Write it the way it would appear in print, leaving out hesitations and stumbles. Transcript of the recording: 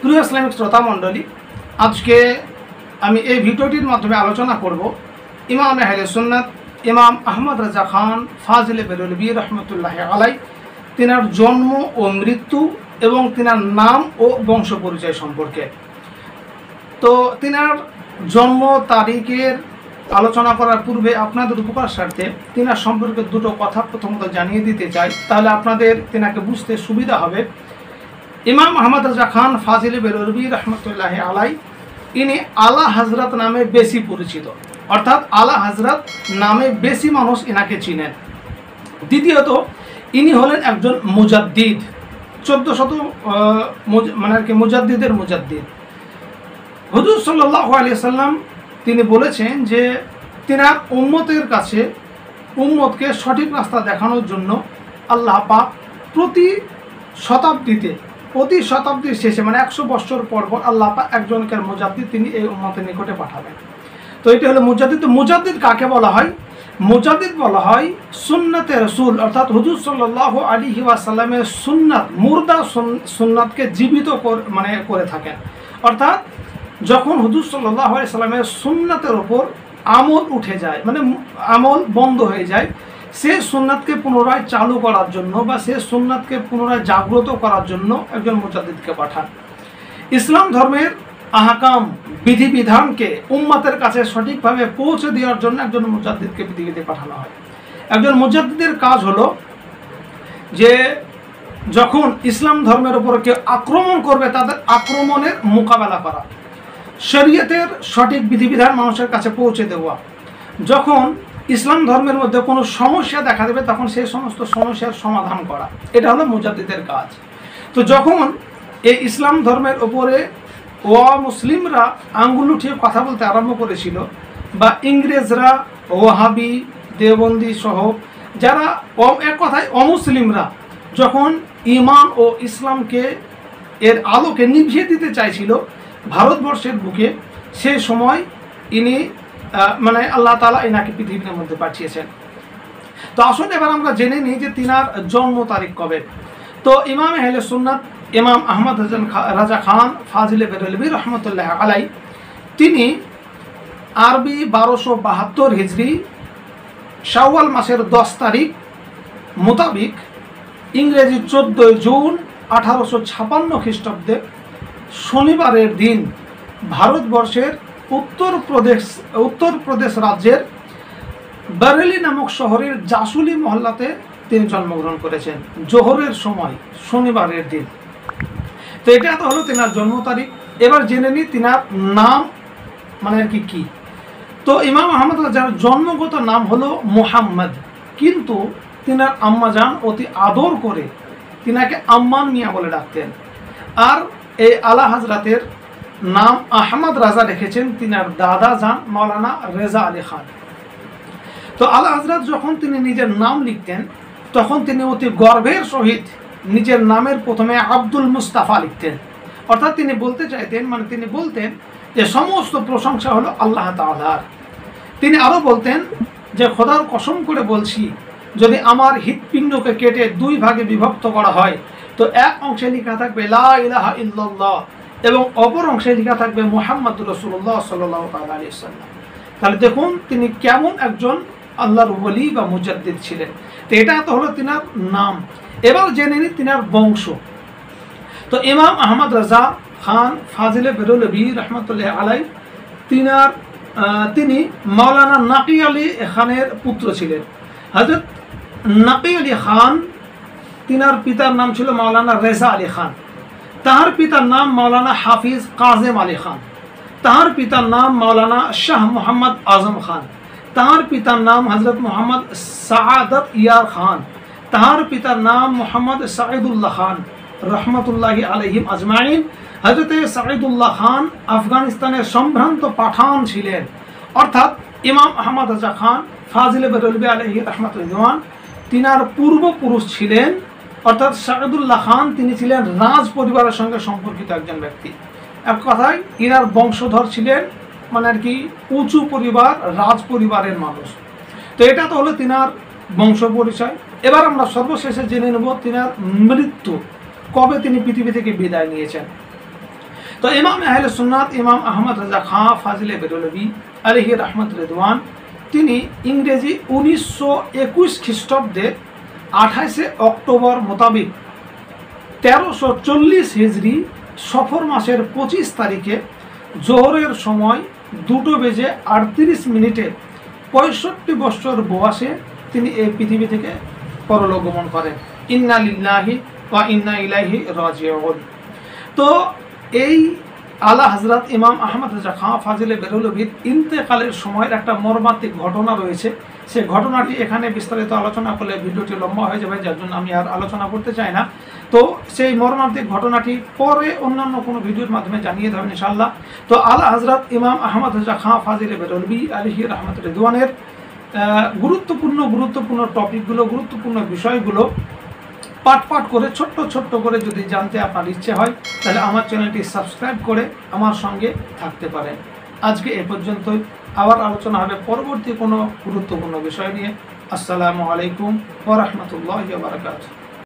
প্রিয় ইসলামিক শ্রোতা মণ্ডলী, আজকে আমি এই ভিডিওটির মাধ্যমে আলোচনা করব ইমাম আহলে সুন্নাত ইমাম আহমদ রাজা খান ফাজিলে বেরলভী রহমতুল্লাহ আলাই, তিনার জন্ম ও মৃত্যু এবং তিনার নাম ও বংশ পরিচয় সম্পর্কে। তো তিনার জন্ম তারিখের আলোচনা করার পূর্বে আপনাদের উপকার স্বার্থে তিনার সম্পর্কে দুটো কথা প্রথমত জানিয়ে দিতে চাই, তাহলে আপনাদের তিনাকে বুঝতে সুবিধা হবে। ইমাম আহমদ রাজা খান ফাজিলে বেরলভী রহমতুল্লাহ আলাই ইনি আলা হজরত নামে বেশি পরিচিত, অর্থাৎ আলা হজরত নামে বেশি মানুষ ইনাকে চিনেন। দ্বিতীয়ত, ইনি হলেন একজন মুজাদ্দিদ, 1400 মানে আর কি মুজাদ্দিদের মুজাদ্দিদ। হুজুর সাল্লাল্লাহু আলাইহি সাল্লাম তিনি বলেছেন যে তিনার উম্মতের কাছে উম্মতকে সঠিক রাস্তা দেখানোর জন্য আল্লাহ পাক প্রতি শতাব্দীর শেষে মানে 100 বছর পর পর আল্লাহ পাক একজনকে মুজাদ্দিদ তিনি এই উম্মতের নিকটে পাঠাবেন। তো এটা হলো মুজাদ্দিদ। মুজাদ্দিদ কাকে বলা হয়? মুজাদ্দিদ বলা হয় সুন্নতে রসুল, অর্থাৎ হুজুর সাল্লাল্লাহু আলাইহি ওয়াসাল্লামের সুন্নাত, মুর্দা সুন্নাতকে জীবিত করে থাকেন। অর্থাৎ যখন হুজুর সাল্লাল্লাহু আলাইহি সাল্লামের সুন্নাতের ওপর আমল উঠে যায়, মানে আমল বন্ধ হয়ে যায়, সে সুন্নাতকে পুনরায় চালু করার জন্য বা সে সুন্নাতকে পুনরায় জাগ্রত করার জন্য একজন মুজাদ্দিদকে পাঠান। ইসলাম ধর্মের আহকাম বিধিবিধানকে উম্মতের কাছে সঠিকভাবে পৌঁছে দেওয়ার জন্য একজন মুজাদ্দিদকে পৃথিবীতে পাঠানো হয়। একজন মুজাদ্দিদের কাজ হলো যে যখন ইসলাম ধর্মের উপর কেউ আক্রমণ করবে তাদের আক্রমণের মোকাবেলা করা, শরীয়তের সঠিক বিধিবিধান মানুষের কাছে পৌঁছে দেওয়া, যখন ইসলাম ধর্মের মধ্যে কোনো সমস্যা দেখা দেবে তখন সেই সমস্ত সমস্যার সমাধান করা, এটা হলো মুজাদ্দিদের কাজ। তো যখন এই ইসলাম ধর্মের উপরে মুসলিমরা আঙ্গুল উঠিয়ে কথা বলতে আরম্ভ করেছিল, বা ইংরেজরা, ওয়াহাবি, দেওবন্দি সহ যারা এক কথায় অমুসলিমরা যখন ঈমান ও ইসলামকে এর আলোকে নিভিয়ে দিতে চাইছিল ভারতবর্ষের বুকে, সে সময় ইনি মানে আল্লাহ তাআলা ইনাকে পৃথিবীর মধ্যে পাঠিয়েছেন। তো আসুন এবার আমরা জেনে নিই যে তিনার জন্ম তারিখ কবে। তো ইমাম আহলে সুন্নাত ইমাম আহমদ রাজা খান ফাজিলে বেরলভী রহমতুল্লাহ আলাই তিনি আরবি 1272 হিজরি শাওয়াল মাসের 10 তারিখ মোতাবিক ইংরেজি 14 জুন 1856 খ্রিস্টাব্দে শনিবারের দিন ভারতবর্ষের উত্তরপ্রদেশ রাজ্যের বরেলি নামক শহরের জাসুলি মহল্লাতে তিনি জন্মগ্রহণ করেছেন, জোহরের সময় শনিবারের দিন। তো এটা তো হলো তিনার জন্ম তারিখ। এবার জেনে নিই তিনার নাম মানে আর কি। তো ইমাম আহমদ রাজার জন্মগত নাম হলো মুহাম্মদ, কিন্তু তিনার আম্মাজান অতি আদর করে তিনাকে আম্মান মিয়া বলে ডাকতেন। আর এই আলা হজরতের নাম আহমদ রাজা রেখেছেন তিনার দাদা যান মৌলানা রেজা আলী খান। তো আলা হজরত যখন তিনি নিজের নাম লিখতেন তখন তিনি অতি গর্বের সহিত নিজের নামের প্রথমে আব্দুল মুস্তাফা লিখতেন। অর্থাৎ তিনি বলতে চাইতেন, মানে তিনি বলতেন যে সমস্ত প্রশংসা হলো আল্লাহ তাআলার। তিনি আরও বলতেন যে খোদার কসম করে বলছি, যদি আমার হৃৎপিণ্ডকে কেটে 2 ভাগে বিভক্ত করা হয় তো এক অংশে লেখা থাকবে লা ইলাহা ইল্লাল্লাহ এবং অপর অংশে লেখা থাকবে মুহাম্মাদুর রাসূলুল্লাহ সাল্লাল্লাহু আলাইহি ওয়াসাল্লাম। তাহলে দেখুন তিনি কেমন একজন আল্লাহর ওলি বা মুজাদ্দিদ ছিলেন। তো এটা তো হলো তিনার নাম। এবার জেনে নিই তিনার বংশ। তো ইমাম আহমদ রাজা খান ফাজিলে বেরলভী রহমতুল্লাহ আলাই তিনি মাওলানা নাকি আলী খানের পুত্র ছিলেন। হযরত নাকি আলী খান তিনার পিতার নাম ছিল মাওলানা রেজা আলী খান, তাহার পিতার নাম মাওলানা হাফিজ কাজেম আলী খান, তাহার পিতার নাম মাওলানা শাহ মোহাম্মদ আজম খান, তাহার পিতার নাম হজরত মোহাম্মদ সাআদত ইয়ার খান, তাহার পিতার নাম মোহাম্মদ সাঈদুল্লাহ খান রহমতুল্লাহি আলাইহিম আজমাইন। হজরত সাঈদুল্লাহ খান আফগানিস্তানের সম্ভ্রান্ত পাঠান ছিলেন। অর্থাৎ ইমাম আহমদ রাজা খান ফাজিলে বেরলভী আলাইহি রহমতুল্লাহ তিনার পূর্বপুরুষ ছিলেন, অর্থাৎ সাঈদুল্লাহ খান তিনি ছিলেন রাজ পরিবারের সঙ্গে সম্পর্কিত একজন ব্যক্তি। এক কথায় ইনার বংশধর ছিলেন মানে আর কি উঁচু পরিবার, রাজ পরিবারের মানুষ। তো এটা তো হলো তিনার বংশ পরিচয়। এবার আমরা সর্বশেষে জেনে নেব তিনার মৃত্যু, কবে তিনি পৃথিবী থেকে বিদায় নিয়েছেন। তো ইমাম আহলে সুন্নাত ইমাম আহমদ রাজা খাঁ ফাজিলে বেরলভী আলাইহি রহমত রিদওয়ান তিনি ইংরেজি 1921 খ্রিস্টাব্দে 28 অক্টোবর মোতাবেক 1340 হিজরি সফর মাসের 25 তারিখে জোহরের সময় 2:38 65 বৎসর বয়সে তিনি এই পৃথিবী থেকে পরলোক গমন করেন। ইন্না লিল্লাহি ওয়া ইন্না ইলাইহি রাজিউন। তো এই আলা হযরত ইমাম আহমদ রাজা খাঁ ফাজিলে বেরলভীর ইন্তেকালের সময়ের একটা মর্মান্তিক ঘটনা রয়েছে। সেই ঘটনাটি এখানে বিস্তারিত আলোচনা করলে ভিডিওটি লম্বা হয়ে যাবে, যার জন্য আমি আর আলোচনা করতে চাই না। তো সেই মর্মান্তিক ঘটনাটি পরে অন্যান্য কোনো ভিডিওর মাধ্যমে জানিয়ে দেবেন ইনশাআল্লাহ। তো আলা হযরত ইমাম আহমদ রাজা খাঁ ফাজিলে বেরলভী আলাইহি রহমত রিদওয়ানের গুরুত্বপূর্ণ টপিকগুলো, গুরুত্বপূর্ণ বিষয়গুলো পাট করে ছোট্ট করে যদি জানতে আপনার ইচ্ছে হয়, তাহলে আমার চ্যানেলটি সাবস্ক্রাইব করে আমার সঙ্গে থাকতে পারেন। আজকে এ পর্যন্তই, আবার আলোচনা হবে পরবর্তী কোনো গুরুত্বপূর্ণ বিষয় নিয়ে। আসসালামু আলাইকুম ওয়া রাহমাতুল্লাহি ওয়া বারাকাতুহু।